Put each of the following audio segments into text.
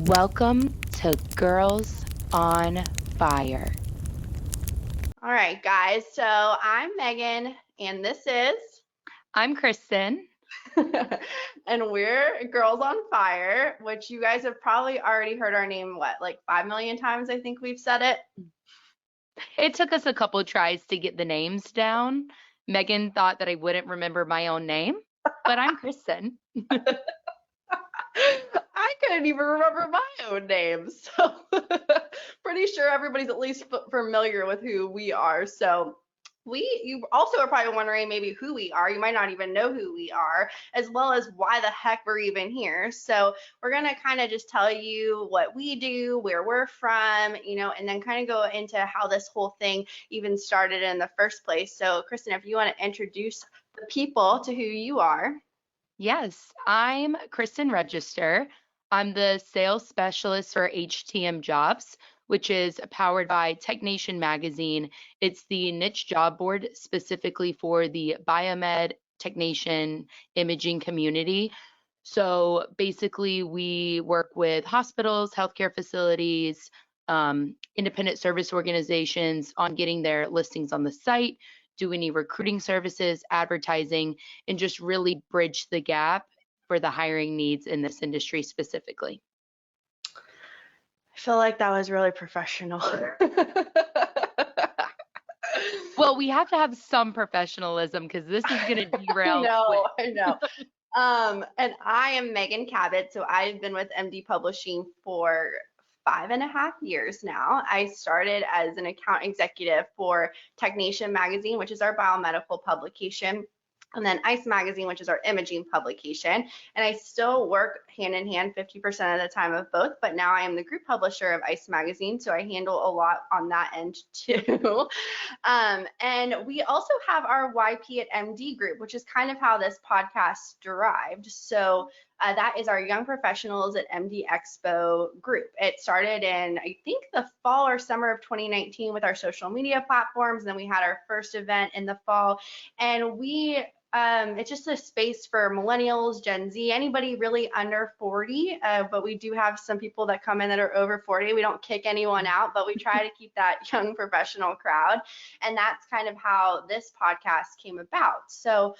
Welcome to Girls on Fire. All right, guys. So I'm Megan, and this is, I'm Kristen. and we're Girls on Fire, which you guys have probably already heard our name, what, like 5 million times? I think we've said it. It took us a couple tries to get the names down. Megan thought that I wouldn't remember my own name, but I'm Kristen. I couldn't even remember my own name. So pretty sure everybody's at least familiar with who we are. So you also are probably wondering maybe who we are. You might not even know who we are, as well as why the heck we're even here. So we're going to kind of just tell you what we do, where we're from, and then kind of go into how this whole thing even started in the first place. So Kristen, if you want to introduce the people to who you are. Yes, I'm Kristen Register. I'm the sales specialist for HTM Jobs, which is powered by TechNation magazine. It's the niche job board specifically for the biomed technician imaging community. So basically, we work with hospitals, healthcare facilities, independent service organizations on getting their listings on the site, do any recruiting services, advertising, and just really bridge the gap for the hiring needs in this industry specifically. I feel like that was really professional. Well, we have to have some professionalism because this is going to I derail know, quick. I know. And I am Megan Cabot, so I've been with MD Publishing for 5.5 years now. I started as an account executive for TechNation magazine, which is our biomedical publication, and then ICE magazine, which is our imaging publication. And I still work hand in hand 50% of the time of both, but now I am the group publisher of ICE magazine, so I handle a lot on that end too. And we also have our YP at MD group, which is kind of how this podcast derived. So that is our Young Professionals at MD Expo group. It started in, I think, the fall or summer of 2019 with our social media platforms. And then we had our first event in the fall. And it's just a space for millennials, Gen Z, anybody really under 40. But we do have some people that come in that are over 40. We don't kick anyone out, but we try to keep that young professional crowd. And that's kind of how this podcast came about. So,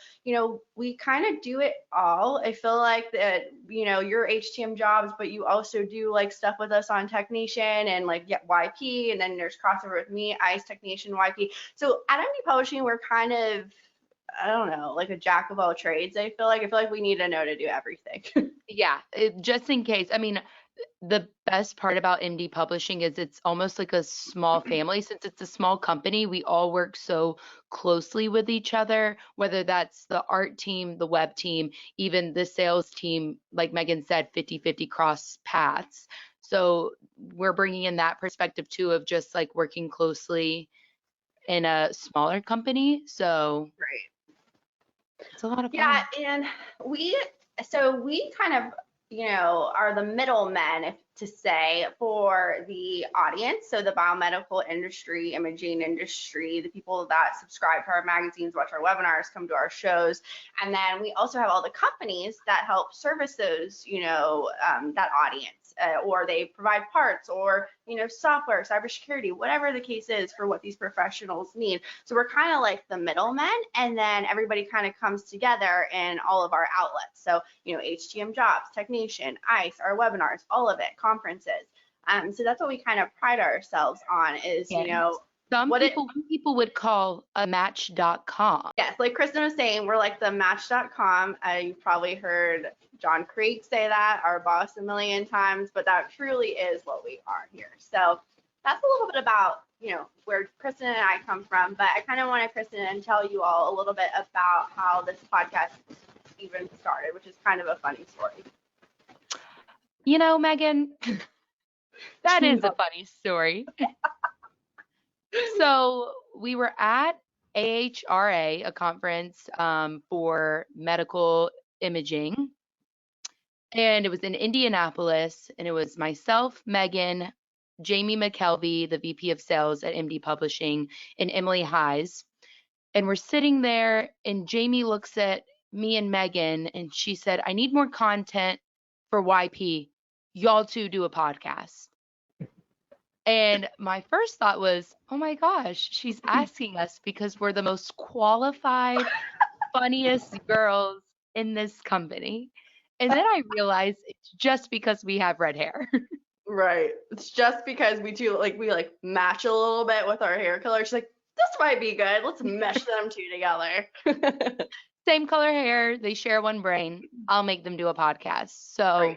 we kind of do it all. I feel like that, your HTM jobs, but you also do like stuff with us on TechNation and like YP, and then there's crossover with me, ICE TechNation, YP. So at MD Publishing, we're kind of, I don't know, like a jack of all trades. I feel like we need to know to do everything. Yeah, just in case. I mean, the best part about MD Publishing is it's almost like a small family. Since it's a small company, we all work so closely with each other, whether that's the art team, the web team, even the sales team, like Megan said, 50-50 cross paths. So we're bringing in that perspective too of just like working closely in a smaller company. So Right. it's a lot of Yeah, fun. and we we kind of, are the middlemen, if to say, for the audience. So the biomedical industry, imaging industry, the people that subscribe to our magazines, watch our webinars, come to our shows, and then we also have all the companies that help service those, that audience, or they provide parts or software, cybersecurity, whatever the case is for what these professionals need. So we're kind of like the middlemen, and then everybody kind of comes together in all of our outlets. So, HTM Jobs, TechNation, ICE, our webinars, all of it, conferences. So that's what we kind of pride ourselves on is, Yeah. Some what it, people would call a match.com. yes, like Kristen was saying, we're like the match.com. You've probably heard John Creek say that, our boss, a million times, but that truly is what we are here. So that's a little bit about, where Kristen and I come from, but I kind of wanted Kristen to tell you all a little bit about how this podcast even started, which is kind of a funny story. Megan, that is a funny story. So we were at AHRA, a conference for medical imaging, and it was in Indianapolis, and it was myself, Megan, Jamie McKelvey, the VP of Sales at MD Publishing, and Emily Hayes. And we're sitting there, and Jamie looks at me and Megan, and she said, I need more content for YP. y'all two do a podcast. And my first thought was, oh my gosh, she's asking us because we're the most qualified, funniest girls in this company. And then I realized it's just because we have red hair. Right. It's just because we like match a little bit with our hair color. She's like, this might be good. Let's mesh them two together. Same color hair, they share one brain. I'll make them do a podcast. Right. So,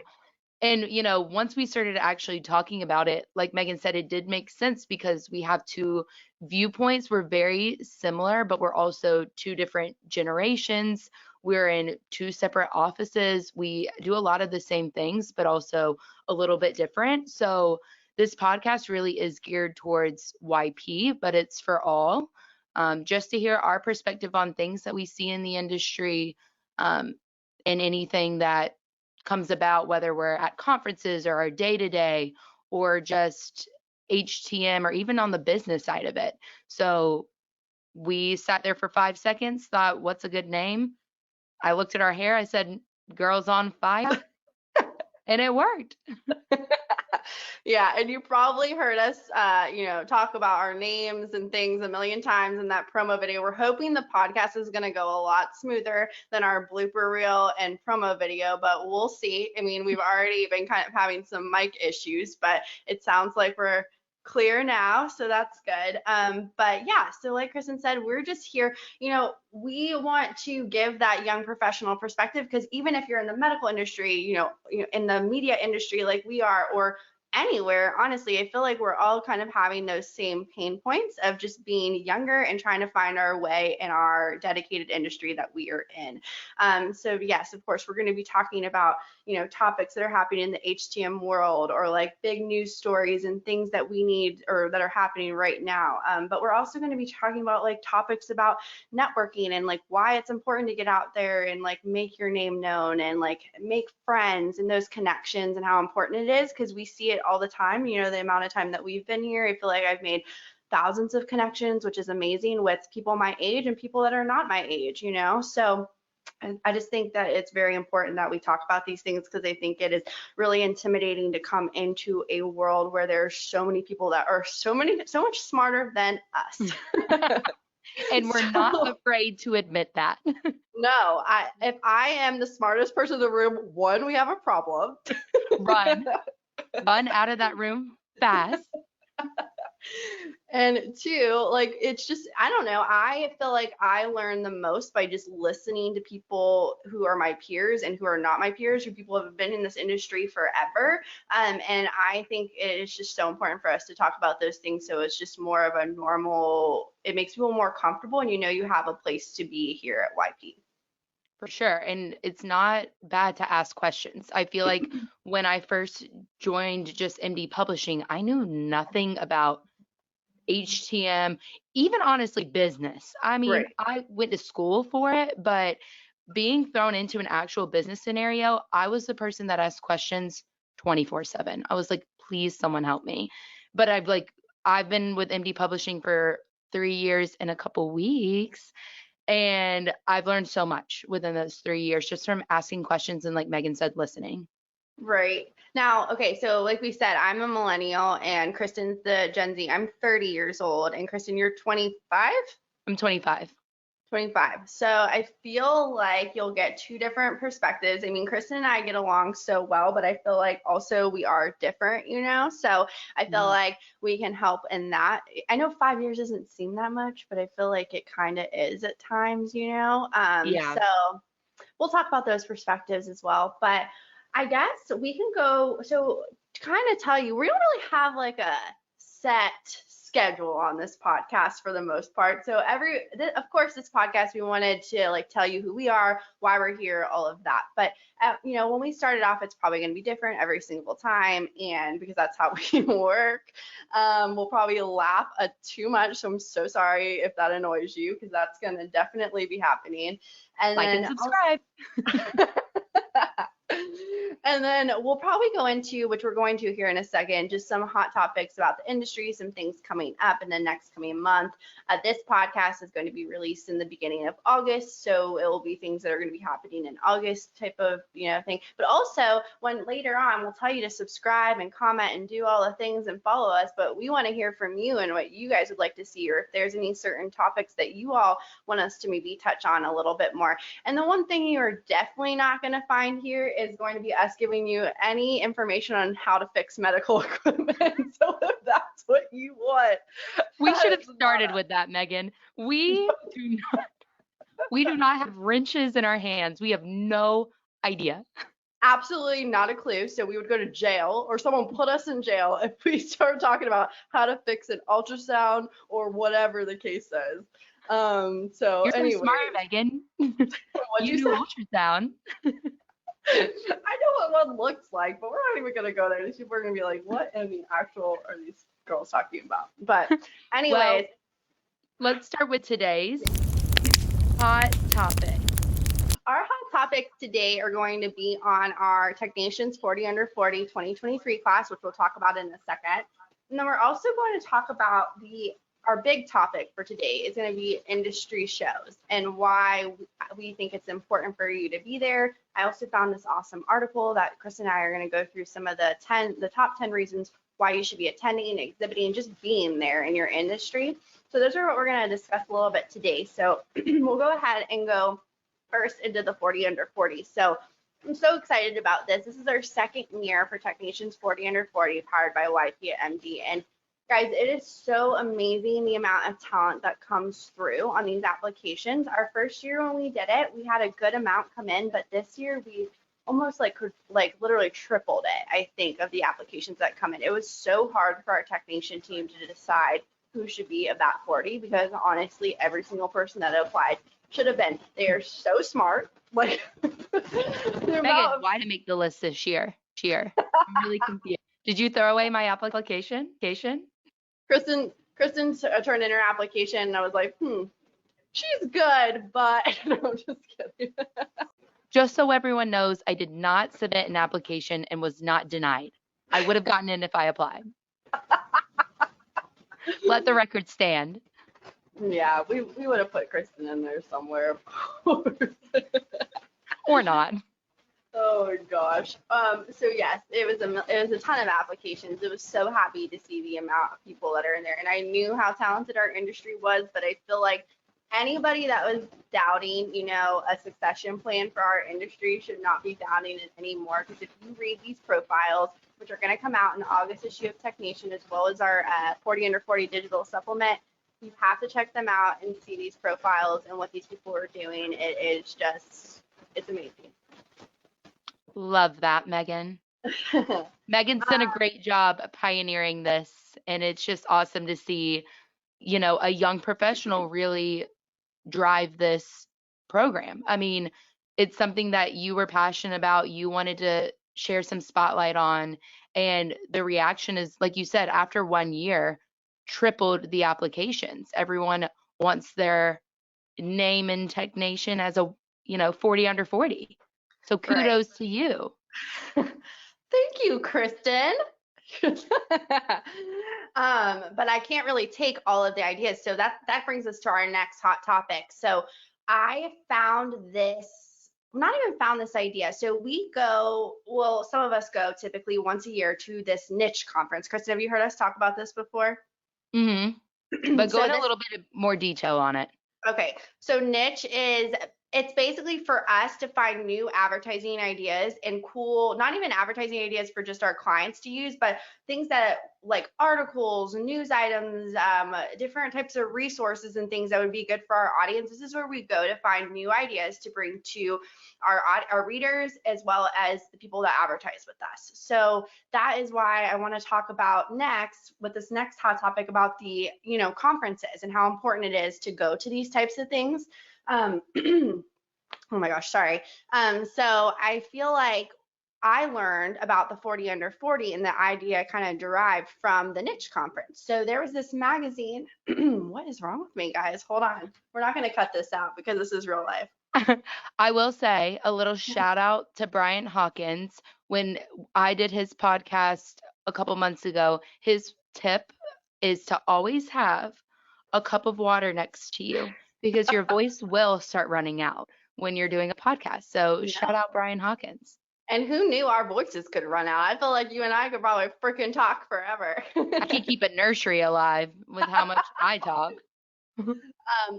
and once we started actually talking about it, like Megan said, it did make sense because we have two viewpoints. We're very similar, but we're also two different generations. We're in two separate offices. We do a lot of the same things, but also a little bit different. So this podcast really is geared towards YP, but it's for all. Just to hear our perspective on things that we see in the industry, and anything that comes about, whether we're at conferences or our day to day or just HTM or even on the business side of it. So we sat there for 5 seconds, thought, what's a good name? I looked at our hair, I said, girls on fire, and it worked. Yeah, and you probably heard us, talk about our names and things a million times in that promo video. We're hoping the podcast is going to go a lot smoother than our blooper reel and promo video, but we'll see. I mean, we've already been kind of having some mic issues, but it sounds like we're clear now, so that's good. But yeah, so like Kristen said, we're just here. We want to give that young professional perspective because even if you're in the medical industry, in the media industry like we are, or anywhere, honestly, I feel like we're all kind of having those same pain points of just being younger and trying to find our way in our dedicated industry that we are in. So yes, of course, we're going to be talking about, topics that are happening in the HTM world or like big news stories and things that we need or that are happening right now. But we're also going to be talking about like topics about networking and like why it's important to get out there and like make your name known and like make friends and those connections and how important it is because we see it all the time. The amount of time that we've been here, I feel like I've made thousands of connections, which is amazing with people my age and people that are not my age, So I just think that it's very important that we talk about these things because I think it is really intimidating to come into a world where there's so many people that are so much smarter than us. And we're not afraid to admit that. No, if I am the smartest person in the room, one, we have a problem. Run out of that room fast. And two, like it's just, I don't know. I feel like I learn the most by just listening to people who are my peers and who are not my peers, who people have been in this industry forever. And I think it is just so important for us to talk about those things. So it's just more of a normal, it makes people more comfortable and you have a place to be here at YP. For sure. And it's not bad to ask questions. I feel like when I first joined just MD Publishing, I knew nothing about HTM, even honestly business. I mean, Right. I went to school for it, but being thrown into an actual business scenario, I was the person that asked questions 24/7. I was like, please someone help me. But I've been with MD Publishing for 3 years and a couple weeks, and I've learned so much within those 3 years just from asking questions and like Megan said, listening. Right. Now, okay, so like we said, I'm a millennial and Kristen's the Gen Z. I'm 30 years old and Kristen, you're 25? I'm 25. 25. So I feel like you'll get two different perspectives. I mean, Kristen and I get along so well, but I feel like also we are different, So I feel like we can help in that. I know 5 years doesn't seem that much, but I feel like it kind of is at times, Yeah. So we'll talk about those perspectives as well. But I guess we can go. So to kind of tell you, we don't really have like a set schedule on this podcast for the most part. So of course, this podcast we wanted to like tell you who we are, why we're here, all of that. But when we started off, it's probably going to be different every single time, and because that's how we work, we'll probably laugh too much. So I'm so sorry if that annoys you, because that's going to definitely be happening. And like then and subscribe. And then we'll probably go into, which we're going to here in a second, just some hot topics about the industry, some things coming up in the next coming month. This podcast is going to be released in the beginning of August, so it will be things that are going to be happening in August type of thing. But also, when later on, we'll tell you to subscribe and comment and do all the things and follow us. But we want to hear from you and what you guys would like to see, or if there's any certain topics that you all want us to maybe touch on a little bit more. And the one thing you are definitely not going to find here is going to be us giving you any information on how to fix medical equipment. So if that's what you want, We should have started with that, Megan. We do not have wrenches in our hands. We have no idea. absolutely not a clue. So we would go to jail, or someone put us in jail if we start talking about how to fix an ultrasound or whatever the case is. So You're so anyway, smart, Megan. what'd You you do say? ultrasound. I know what one looks like, but we're not even gonna go there. These people are gonna be like, "What in the actual are these girls talking about?" But anyways, Well, let's start with today's hot topic. our hot topics today are going to be on our TechNation's 40 Under 40 2023 class, which we'll talk about in a second. And then we're also going to talk about our big topic for today is going to be industry shows and why we think it's important for you to be there. I also found this awesome article that Chris and I are going to go through some of the top 10 reasons why you should be attending, exhibiting, just being there in your industry. So those are what we're going to discuss a little bit today. So we'll go ahead and go first into the 40 Under 40. So I'm so excited about this. This is our second year for TechNation's 40 Under 40 powered by YP at MD. And guys, it is so amazing the amount of talent that comes through on these applications. Our first year when we did it, we had a good amount come in, but this year we almost like literally tripled it, I think, of the applications that come in. It was so hard for our TechNation team to decide who should be of that 40 because honestly, every single person that applied should have been. They are so smart. Like Megan, why to make the list this year? I'm really confused. Did you throw away my application? Kristen turned in her application and I was like, she's good, but no, I'm just kidding. Just so everyone knows, I did not submit an application and was not denied. I would have gotten in if I applied. Let the record stand. Yeah, we would have put Kristen in there somewhere, of course. Or not. Oh gosh. So yes, it was a ton of applications. It was so happy to see the amount of people that are in there, and I knew how talented our industry was, but I feel like anybody that was doubting, a succession plan for our industry should not be doubting it anymore. Because if you read these profiles, which are going to come out in the August issue of TechNation, as well as our 40 Under 40 digital supplement, you have to check them out and see these profiles and what these people are doing. It is just, it's amazing. Love that, Megan. Megan's done a great job pioneering this, and it's just awesome to see, a young professional really drive this program. I mean, it's something that you were passionate about, you wanted to share some spotlight on, and the reaction is, like you said, after 1 year, tripled the applications. Everyone wants their name in TechNation as a 40 under 40. So kudos to you. Thank you, Kristen. But I can't really take all of the ideas. So that brings us to our next hot topic. So I found this, not even found this idea. So we go, well, some of us go typically once a year to this niche conference. Kristen, have you heard us talk about this before? Mm-hmm. But go in a little bit more detail on it. Okay, so niche it's basically for us to find new advertising ideas and cool, not even advertising ideas for just our clients to use, but things that like articles, news items, different types of resources and things that would be good for our audience. This is where we go to find new ideas to bring to our readers as well as the people that advertise with us. So that is why I want to talk about next with this next hot topic about the conferences and how important it is to go to these types of things. Oh my gosh, sorry. So I feel like I learned about the 40 Under 40 and the idea kind of derived from the niche conference. So there was this magazine. What is wrong with me, guys? Hold on. We're not going to cut this out because this is real life. I will say a little shout out to Brian Hawkins. When I did his podcast a couple months ago, his tip is to always have a cup of water next to you because your voice will start running out when you're doing a podcast. So shout No. out Brian Hawkins. And who knew our voices could run out? I feel like you and I could probably freaking talk forever. I could keep a nursery alive with how much I talk.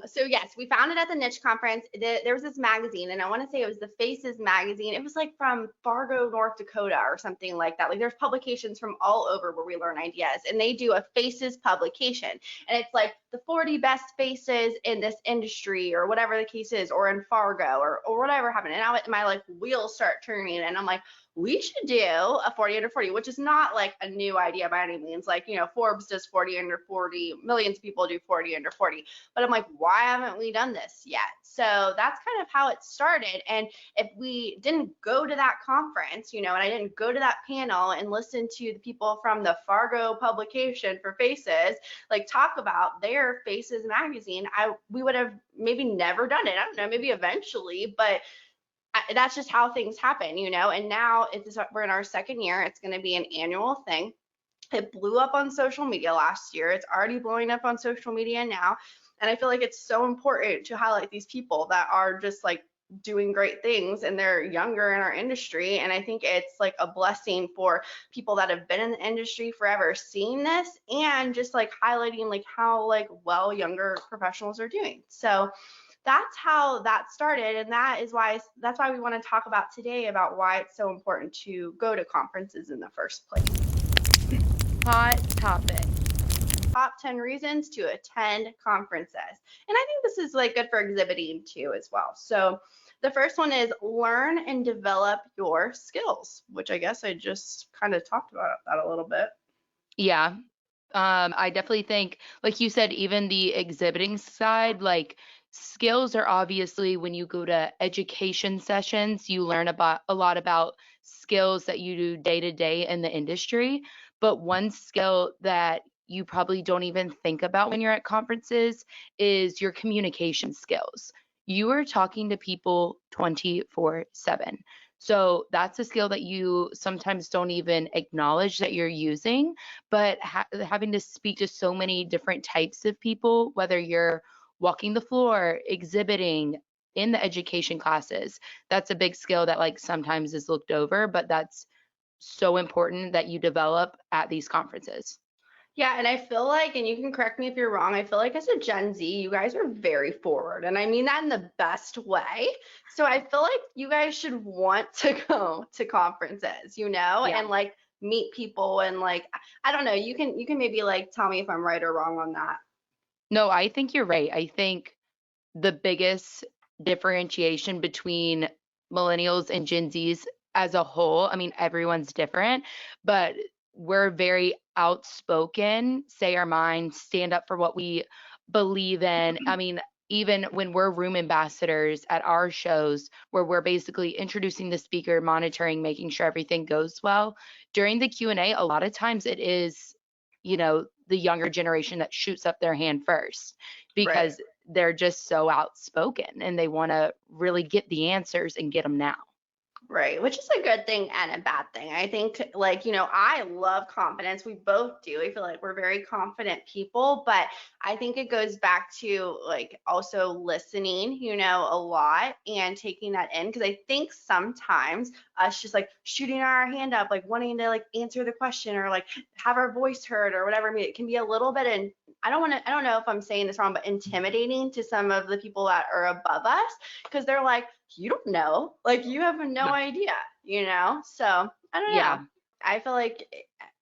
So yes, we found it at the niche conference. There was this magazine, and I want to say it was the Faces magazine. It was like from Fargo, North Dakota, or something like that. Like there's publications from all over where we learn ideas, and they do a Faces publication, and it's like the 40 best faces in this industry, or whatever the case is, or in Fargo, or whatever happened. And now my like wheels start turning, and I'm like, we should do a 40 under 40, which is not like a new idea by any means. Like, Forbes does 40 under 40, millions of people do 40 under 40. But I'm like, why haven't we done this yet? So that's kind of how it started. And if we didn't go to that conference, and I didn't go to that panel and listen to the people from the Fargo publication for Faces, like talk about their Faces magazine, we would have maybe never done it. I don't know, maybe eventually, but that's just how things happen, and now we're in our second year. It's going to be an annual thing. It blew up on social media last year. It's already blowing up on social media now. And I feel like it's so important to highlight these people that are just like doing great things and they're younger in our industry. And I think it's like a blessing for people that have been in the industry forever seeing this and just like highlighting like how like well younger professionals are doing. So that's how that started, and that's why we want to talk about today about why it's so important to go to conferences in the first place. Hot topic. Top 10 reasons to attend conferences. And I think this is like good for exhibiting too as well. So the first one is learn and develop your skills, which I guess I just kind of talked about that a little bit. Yeah. I definitely think, like you said, even the exhibiting side, like skills are obviously when you go to education sessions, you learn about a lot about skills that you do day to day in the industry. But one skill that you probably don't even think about when you're at conferences is your communication skills. You are talking to people 24/7. So that's a skill that you sometimes don't even acknowledge that you're using, but having to speak to so many different types of people, whether you're walking the floor, exhibiting in the education classes, that's a big skill that like sometimes is looked over, but that's so important that you develop at these conferences. Yeah, and I feel like, and you can correct me if you're wrong, I feel like as a Gen Z, you guys are very forward, and I mean that in the best way. So I feel like you guys should want to go to conferences, Yeah. and like meet people and like I don't know, you can maybe like tell me if I'm right or wrong on that. No, I think you're right. I think the biggest differentiation between millennials and Gen Zs as a whole, I mean, everyone's different, but we're very outspoken, say our mind, stand up for what we believe in. I mean, even when we're room ambassadors at our shows, where we're basically introducing the speaker, monitoring, making sure everything goes well, during the Q&A, a lot of times it is, the younger generation that shoots up their hand first Right. because they're just so outspoken and they want to really get the answers and get them now. Right, which is a good thing and a bad thing. I think, like, I love confidence. We both do. I feel like we're very confident people, but I think it goes back to like also listening, a lot and taking that in. Because I think sometimes us just like shooting our hand up, like wanting to like answer the question or like have our voice heard or whatever, I mean, it can be a little bit, and I don't know if I'm saying this wrong, but intimidating to some of the people that are above us because they're like, you don't know, like you have no Yeah. idea, so I don't know. Yeah. I feel like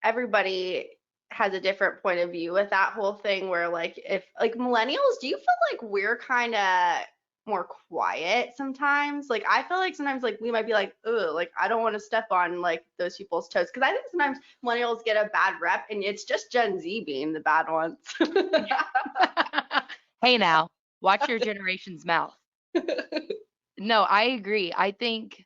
everybody has a different point of view with that whole thing where like if like millennials, do you feel like we're kind of more quiet sometimes? Like I feel like sometimes like we might be like, oh, like I don't want to step on like those people's toes because I think sometimes millennials get a bad rep and it's just Gen Z being the bad ones. Hey now, watch your generation's mouth. No, I agree. I think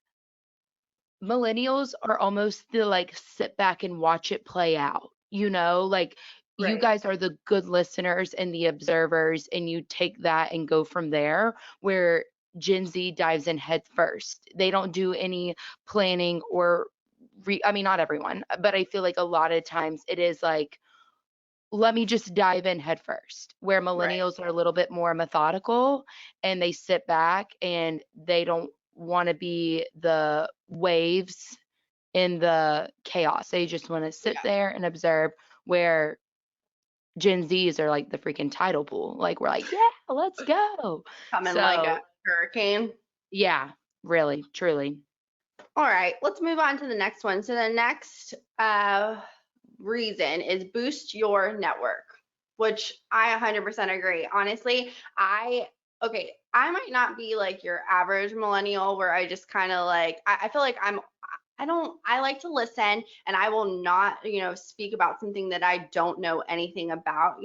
millennials are almost the like sit back and watch it play out. Like you Right. guys are the good listeners and the observers, and you take that and go from there. Where Gen Z dives in head first. They don't do any planning or I mean, not everyone, but I feel like a lot of times it is like, let me just dive in head first, where Right. millennials are a little bit more methodical and they sit back and they don't want to be the waves in the chaos. They just want to sit Yeah. there and observe, where Gen Zs are like the freaking tidal pool. Like we're like, yeah, let's go. Coming like a So hurricane. yeah, really, truly. All right, let's move on to the next one. So the next reason is boost your network, which I 100% agree. Honestly, I might not be like your average millennial where I just kind of like, I feel like I like to listen and I will not, speak about something that I don't know anything about,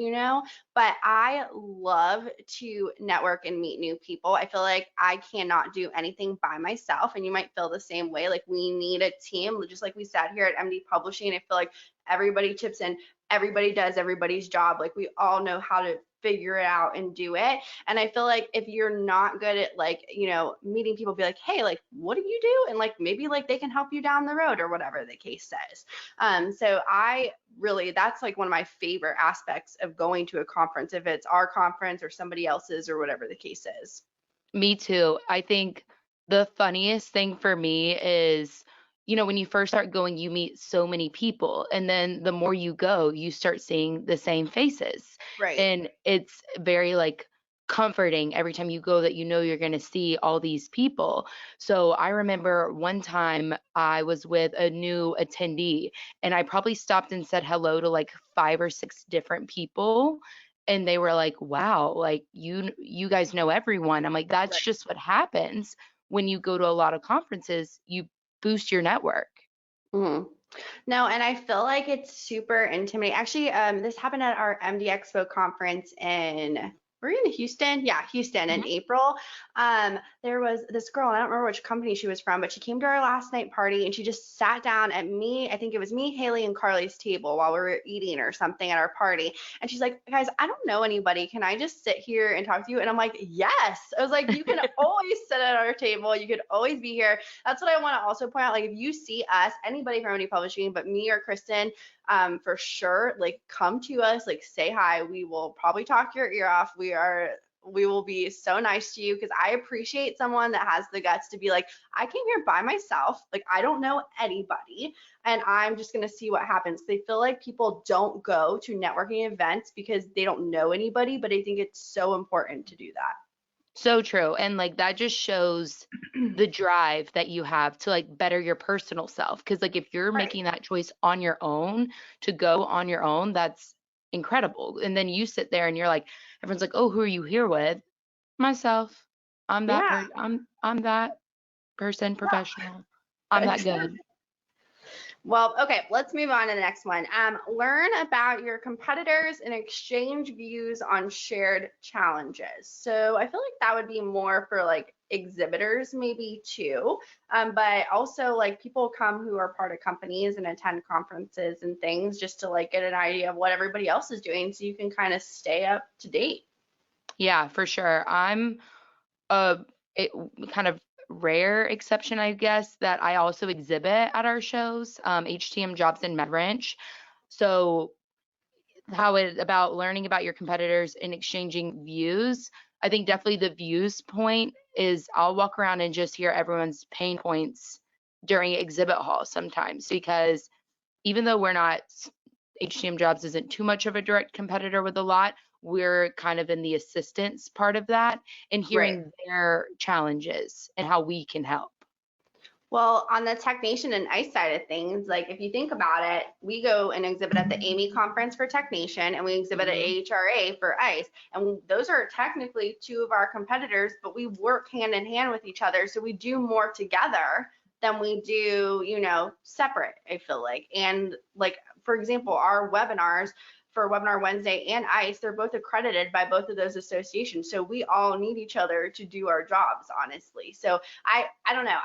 but I love to network and meet new people. I feel like I cannot do anything by myself, and you might feel the same way. Like we need a team, just like we sat here at MD Publishing. I feel like everybody chips in, everybody does everybody's job. Like we all know how to figure it out and do it. And I feel like if you're not good at like, meeting people, be like, hey, like, what do you do? And like maybe like they can help you down the road or whatever the case says. So I really, that's like one of my favorite aspects of going to a conference, if it's our conference or somebody else's or whatever the case is. Me too. I think the funniest thing for me is, when you first start going, you meet so many people. And then the more you go, you start seeing the same faces. Right. And it's very like comforting every time you go, that you're going to see all these people. So I remember one time I was with a new attendee and I probably stopped and said hello to like 5 or 6 different people, and they were like, wow, like you guys know everyone. I'm like, that's Right. just what happens when you go to a lot of conferences. You boost your network. Mhm. No, and I feel like it's super intimidating. Actually, this happened at our MD Expo conference in, we're in Houston. Yeah, Houston in Mhm. April. There was this girl, and I don't remember which company she was from, but she came to our last night party and she just sat down at me. I think it was me, Haley, and Carly's table while we were eating or something at our party. And she's like, guys, I don't know anybody. Can I just sit here and talk to you? And I'm like, yes. I was like, you can always sit at our table. You could always be here. That's what I want to also point out. Like, if you see us, anybody from any publishing, but me or Kristen, for sure, like come to us, like say hi. We will probably talk your ear off. We will be so nice to you because I appreciate someone that has the guts to be like, I came here by myself. Like, I don't know anybody and I'm just going to see what happens. They feel like people don't go to networking events because they don't know anybody, but I think it's so important to do that. So true. And like that just shows the drive that you have to like better your personal self. Cause like if you're Right. making that choice on your own to go on your own, that's incredible. And then you sit there and you're like, everyone's like, oh, who are you here with? Myself. Yeah. I'm that person, professional. I'm that Exactly. good. Well, okay, let's move on to the next one. Learn about your competitors and exchange views on shared challenges. So I feel like that would be more for like exhibitors, maybe too, but also like people come who are part of companies and attend conferences and things just to like get an idea of what everybody else is doing so you can kind of stay up to date. Yeah, for sure. I'm a it, kind of rare exception, I guess, that I also exhibit at our shows, HTM Jobs in MedWrench. So how it about learning about your competitors and exchanging views. I think definitely the views point is I'll walk around and just hear everyone's pain points during exhibit hall sometimes, because even though we're not, HTM Jobs isn't too much of a direct competitor with a lot, we're kind of in the assistance part of that and Right. hearing their challenges and how we can help. Well, on the TechNation and ICE side of things, like if you think about it, we go and exhibit at the Amy conference for TechNation and we exhibit at Hmm. AHRA for ICE. And those are technically two of our competitors, but we work hand in hand with each other. So we do more together than we do, separate, I feel like. And like, for example, our webinars for Webinar Wednesday and ICE, they're both accredited by both of those associations. So we all need each other to do our jobs, honestly. So I don't know.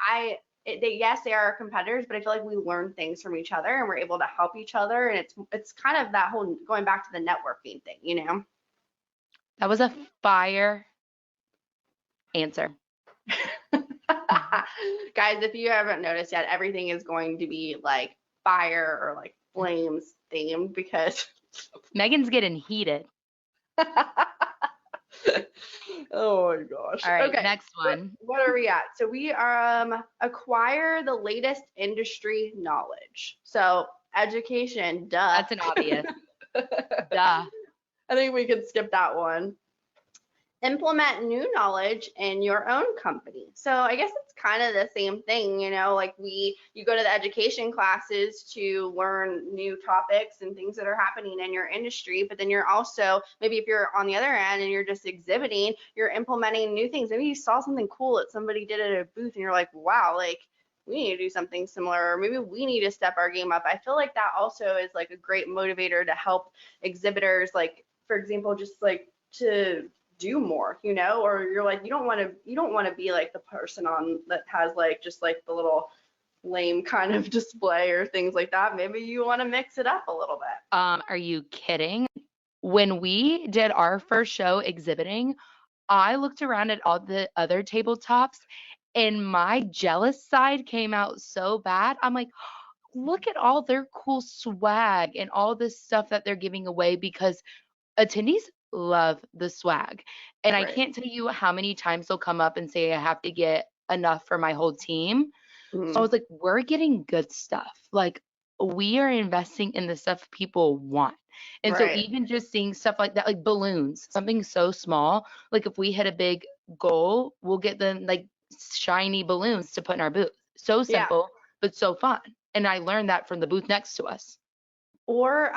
Yes, they are our competitors, but I feel like we learn things from each other and we're able to help each other. And it's kind of that whole going back to the networking thing. That was a fire answer. Guys, if you haven't noticed yet, everything is going to be like fire or like flames themed because Megan's getting heated. oh my gosh. All right, Okay. next one. What are we at? So we acquire the latest industry knowledge. So education, duh. That's an obvious. Duh. I think we could skip that one. Implement new knowledge in your own company. So I guess it's kind of the same thing, like you go to the education classes to learn new topics and things that are happening in your industry, but then you're also, maybe if you're on the other end and you're just exhibiting, you're implementing new things. Maybe you saw something cool that somebody did at a booth and you're like, wow, like we need to do something similar, or maybe we need to step our game up. I feel like that also is like a great motivator to help exhibitors, like for example, just like to do more, or you're like, you don't want to be like the person on that has like just like the little lame kind of display or things like that. Maybe you want to mix it up a little bit. Are you kidding? When we did our first show exhibiting, I looked around at all the other tabletops and my jealous side came out so bad. I'm like, look at all their cool swag and all this stuff that they're giving away because attendees love the swag. And I Right. can't tell you how many times they'll come up and say, I have to get enough for my whole team. So I was like, we're getting good stuff. Like, we are investing in the stuff people want. And so, Right. even just seeing stuff like that, like balloons, something so small, like if we hit a big goal, we'll get them like shiny balloons to put in our booth. So Yeah. simple, but so fun. And I learned that from the booth next to us. Or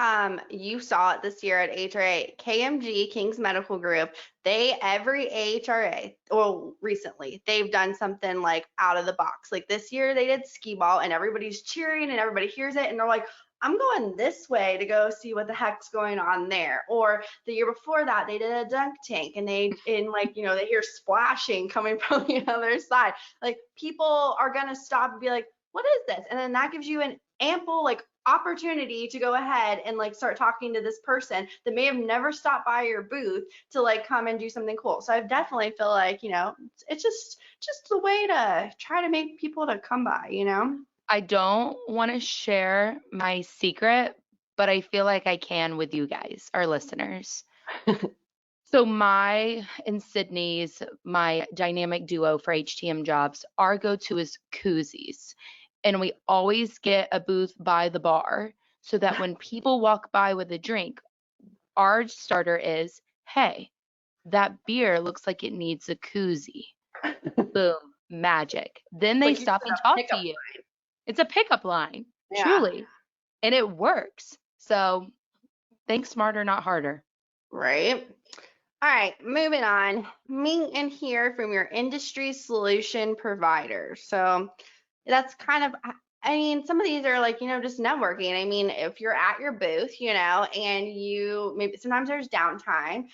you saw it this year at AHRA, KMG, King's Medical Group. Every AHRA, well, recently, they've done something like out of the box. Like this year, they did skee ball, and everybody's cheering, and everybody hears it, and they're like, I'm going this way to go see what the heck's going on there. Or the year before that, they did a dunk tank, and they hear splashing coming from the other side. Like people are gonna stop and be like, what is this? And then that gives you an ample like opportunity to go ahead and like start talking to this person that may have never stopped by your booth to like come and do something cool. So I definitely feel like, it's just the way to try to make people to come by. I don't want to share my secret, but I feel like I can with you guys, our listeners. So my and Sydney's, my dynamic duo for HTM jobs, our go-to is koozies. And we always get a booth by the bar so that when people walk by with a drink, our starter is, hey, that beer looks like it needs a koozie. Boom, magic. Then they Like you stop said, and a talk to pickup you. It's a pickup line, Yeah. truly. And it works. So think smarter, not harder. Right. All right, moving on. Meet and hear from your industry solution provider. So that's kind of, I mean, some of these are like, just networking. I mean, if you're at your booth, and you maybe sometimes there's downtime,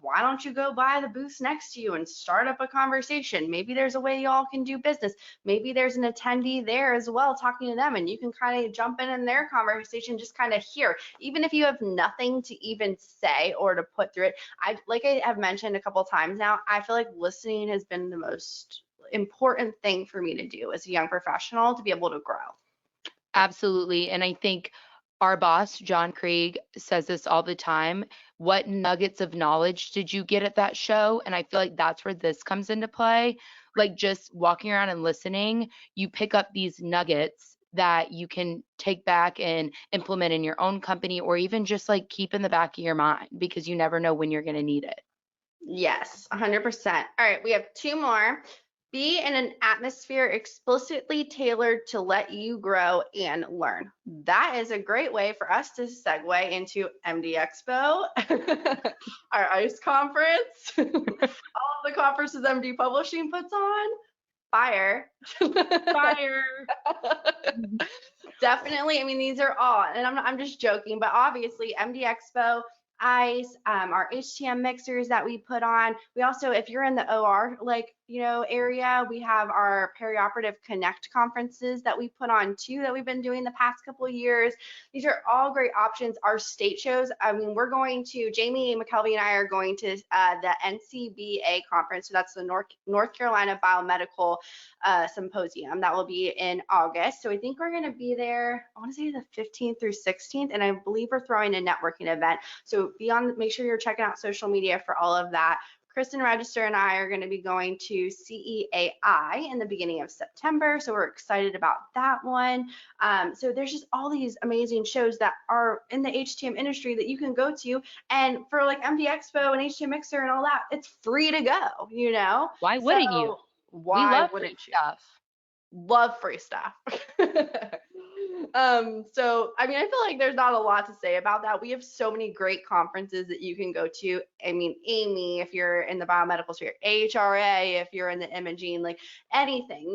why don't you go by the booths next to you and start up a conversation? Maybe there's a way y'all can do business. Maybe there's an attendee there as well talking to them, and you can kind of jump in their conversation, just kind of hear. Even if you have nothing to even say or to put through it, like I have mentioned a couple times now, I feel like listening has been the most important thing for me to do as a young professional to be able to grow. Absolutely. And I think our boss, John Krieg, says this all the time. What nuggets of knowledge did you get at that show? And I feel like that's where this comes into play. Like just walking around and listening, you pick up these nuggets that you can take back and implement in your own company or even just like keep in the back of your mind because you never know when you're going to need it. Yes, 100%. All right, we have two more. Be in an atmosphere explicitly tailored to let you grow and learn. That is a great way for us to segue into MD Expo, our ICE conference, all of the conferences MD Publishing puts on. Fire. Fire. Definitely. I mean, these are all, and I'm just joking, but obviously MD Expo, ICE, our HTM mixers that we put on. We also, if you're in the OR, like, area. We have our perioperative connect conferences that we put on too that we've been doing the past couple of years. These are all great options. Our state shows, I mean, we're going to, Jamie McKelvey and I are going to the NCBA conference. So that's the North Carolina Biomedical Symposium. That will be in August. So I think we're going to be there, I want to say the 15th through 16th. And I believe we're throwing a networking event. So make sure you're checking out social media for all of that. Kristen Register and I are going to be going to CEAI in the beginning of September, so we're excited about that one. So there's just all these amazing shows that are in the HTM industry that you can go to, and for like MD Expo and HTM Mixer and all that, it's free to go. Why wouldn't you? So We why love free wouldn't you? stuff. Love free stuff. So I mean, I feel like there's not a lot to say about that. We have so many great conferences that you can go to. I mean, Amy, if you're in the biomedical sphere, HRA, if you're in the imaging, like anything,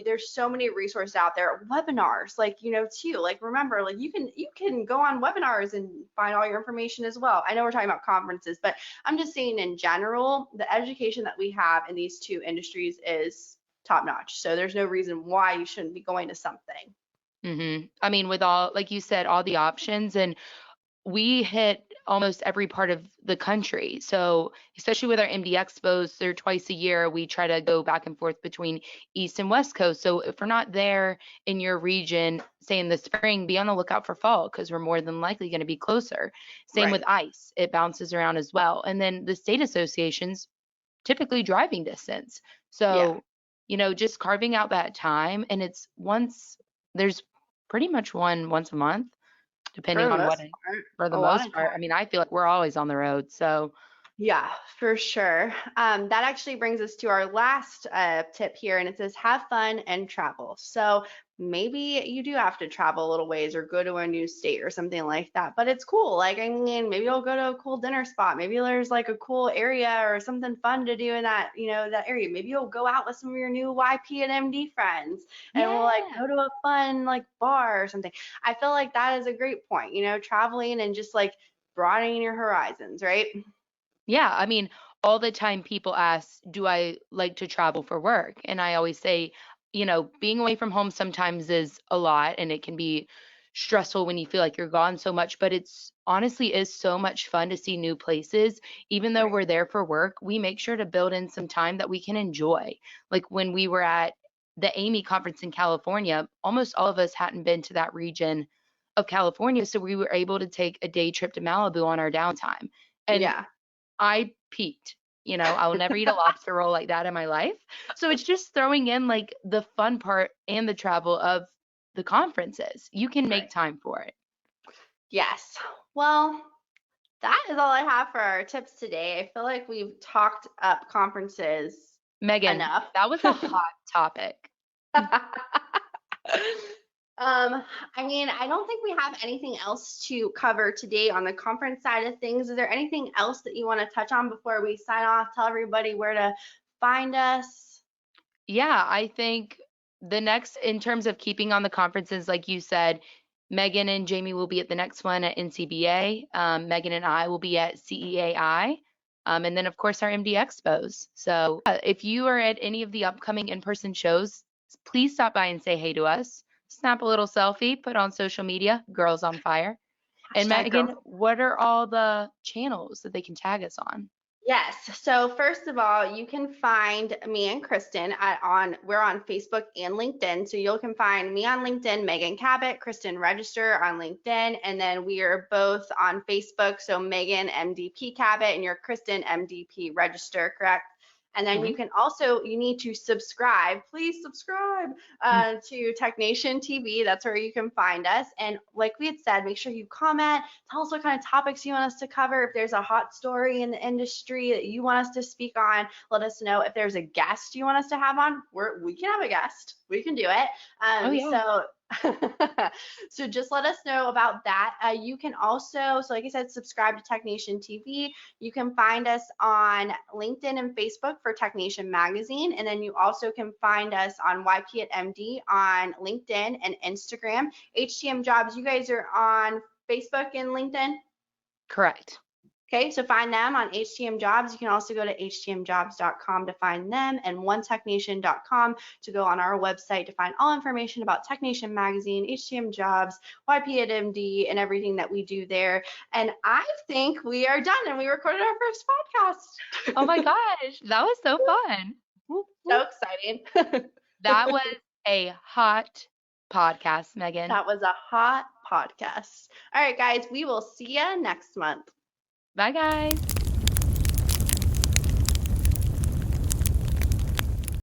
there's so many resources out there. Webinars, like, too. Like, remember, like you can go on webinars and find all your information as well. I know we're talking about conferences, but I'm just saying in general, the education that we have in these two industries is top notch. So there's no reason why you shouldn't be going to something. I mean, with all, like you said, all the options, and we hit almost every part of the country. So, especially with our MD Expos, they're twice a year. We try to go back and forth between East and West Coast. So, if we're not there in your region, say in the spring, be on the lookout for fall because we're more than likely going to be closer. Same with Right. ICE, it bounces around as well. And then the state associations, typically driving distance. Yeah. So, just carving out that time, and there's pretty much one once a month, For depending the on most part, for the a lot most of part. I time. mean, I feel like we're always on the road. So, Yeah, for sure. That actually brings us to our last tip here, and it says have fun and travel. So maybe you do have to travel a little ways or go to a new state or something like that, but it's cool. Like, I mean, maybe you'll go to a cool dinner spot. Maybe there's like a cool area or something fun to do in that area. Maybe you'll go out with some of your new YP and MD friends and we'll like yeah. go to a fun like bar or something. I feel like that is a great point, traveling and just like broadening your horizons, right? Yeah, I mean, all the time people ask, do I like to travel for work? And I always say, being away from home sometimes is a lot and it can be stressful when you feel like you're gone so much, but it's honestly is so much fun to see new places. Even though Right. we're there for work, we make sure to build in some time that we can enjoy. Like when we were at the Amy conference in California, almost all of us hadn't been to that region of California, so we were able to take a day trip to Malibu on our downtime. And Yeah. I peaked. I will never eat a lobster roll like that in my life. So it's just throwing in like the fun part and the travel of the conferences. You can make Right. time for it. Yes. Well, that is all I have for our tips today. I feel like we've talked up conferences Megan, enough. that was a hot topic. I mean, I don't think we have anything else to cover today on the conference side of things. Is there anything else that you want to touch on before we sign off? Tell everybody where to find us. Yeah, I think the next, in terms of keeping on the conferences, like you said, Megan and Jamie will be at the next one at NCBA. Megan and I will be at CEAI. And then, of course, our MD Expos. So if you are at any of the upcoming in person shows, please stop by and say hey to us. Snap a little selfie, put on social media, Girls on Fire. And Hashtag Megan, girls. what are all the channels that they can tag us on? Yes. So first of all, you can find me and Kristen we're on Facebook and LinkedIn. So you can find me on LinkedIn, Megan Cabot, Kristen Register on LinkedIn, and then we are both on Facebook. So Megan MDP Cabot and your Kristen MDP Register, correct? And then Mhm. you need to subscribe. Please subscribe to TechNation TV. That's where you can find us. And like we had said, make sure you comment. Tell us what kind of topics you want us to cover. If there's a hot story in the industry that you want us to speak on, let us know. If there's a guest you want us to have on, we can have a guest. We can do it. Oh, yeah. So so just let us know about that. You can also, so like I said, subscribe to TechNation TV. You can find us on LinkedIn and Facebook for TechNation Magazine. And then you also can find us on YP at MD on LinkedIn and Instagram. HTM Jobs, you guys are on Facebook and LinkedIn? Correct. Okay, so find them on HTM Jobs. You can also go to htmjobs.com to find them and onetechnation.com to go on our website to find all information about TechNation Magazine, HTM Jobs, YP at MD, and everything that we do there. And I think we are done and we recorded our first podcast. Oh my gosh, that was so fun. Whoop, So whoop. exciting. That was a hot podcast, Megan. That was a hot podcast. All right, guys, we will see you next month. Bye, guys.